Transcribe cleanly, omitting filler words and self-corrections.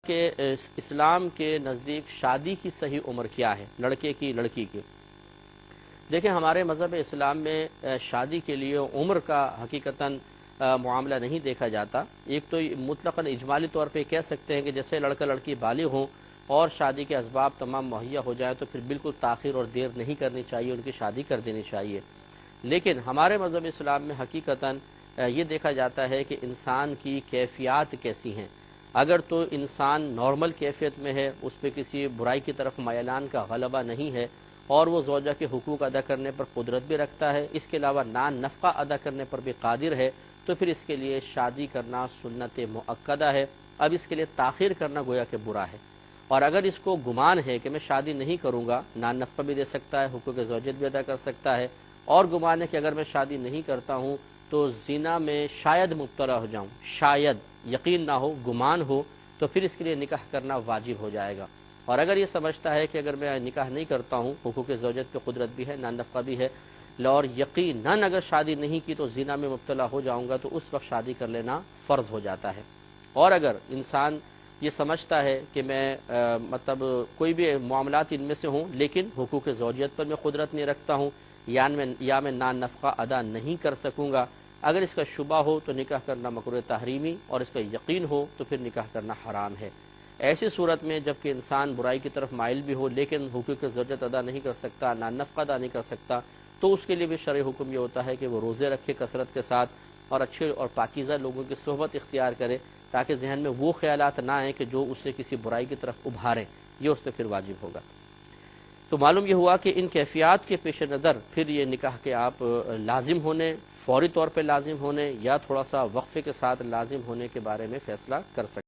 کہ اسلام کے نزدیک شادی کی صحیح عمر کیا ہے لڑکے کی لڑکی کی؟ دیکھیں، ہمارے مذہب اسلام میں شادی کے لیے عمر کا حقیقتاً معاملہ نہیں دیکھا جاتا۔ ایک تو مطلقاً اجمالی طور پہ کہہ سکتے ہیں کہ جیسے لڑکا لڑکی بالغ ہوں اور شادی کے اسباب تمام مہیا ہو جائیں تو پھر بالکل تاخیر اور دیر نہیں کرنی چاہیے، ان کی شادی کر دینی چاہیے۔ لیکن ہمارے مذہب اسلام میں حقیقتاً یہ دیکھا جاتا ہے کہ انسان کی کیفیات کیسی ہیں۔ اگر تو انسان نارمل کیفیت میں ہے، اس پہ کسی برائی کی طرف میلان کا غلبہ نہیں ہے اور وہ زوجہ کے حقوق ادا کرنے پر قدرت بھی رکھتا ہے، اس کے علاوہ نان نفقہ ادا کرنے پر بھی قادر ہے، تو پھر اس کے لیے شادی کرنا سنت مؤکدہ ہے۔ اب اس کے لیے تاخیر کرنا گویا کہ برا ہے۔ اور اگر اس کو گمان ہے کہ میں شادی نہیں کروں گا، نان نفقہ بھی دے سکتا ہے، حقوق زوجیت بھی ادا کر سکتا ہے، اور گمان ہے کہ اگر میں شادی نہیں کرتا ہوں تو زنا میں شاید مبتلا ہو جاؤں، شاید، یقین نہ ہو، گمان ہو، تو پھر اس کے لیے نکاح کرنا واجب ہو جائے گا۔ اور اگر یہ سمجھتا ہے کہ اگر میں نکاح نہیں کرتا ہوں، حقوق زوجیت پہ قدرت بھی ہے، نان نفقہ بھی ہے، اور یقیناً اگر شادی نہیں کی تو زنا میں مبتلا ہو جاؤں گا، تو اس وقت شادی کر لینا فرض ہو جاتا ہے۔ اور اگر انسان یہ سمجھتا ہے کہ میں مطلب کوئی بھی معاملات ان میں سے ہوں لیکن حقوق زوجیت پر میں قدرت نہیں رکھتا ہوں یا میں نان نفقہ ادا نہیں کر سکوں گا، اگر اس کا شبہ ہو تو نکاح کرنا مکروہ تحریمی، اور اس کا یقین ہو تو پھر نکاح کرنا حرام ہے۔ ایسی صورت میں جبکہ انسان برائی کی طرف مائل بھی ہو لیکن حقوق زوجیت ادا نہیں کر سکتا، نان نفقہ ادا نہیں کر سکتا، تو اس کے لیے بھی شرعی حکم یہ ہوتا ہے کہ وہ روزے رکھے کثرت کے ساتھ اور اچھے اور پاکیزہ لوگوں کی صحبت اختیار کرے، تاکہ ذہن میں وہ خیالات نہ آئیں کہ جو اسے کسی برائی کی طرف ابھاریں، یہ اس پہ پھر واجب ہوگا۔ تو معلوم یہ ہوا کہ ان کیفیات کے پیش نظر پھر یہ نکاح کے آپ لازم ہونے، فوری طور پہ لازم ہونے یا تھوڑا سا وقفے کے ساتھ لازم ہونے کے بارے میں فیصلہ کر سکتے ہیں۔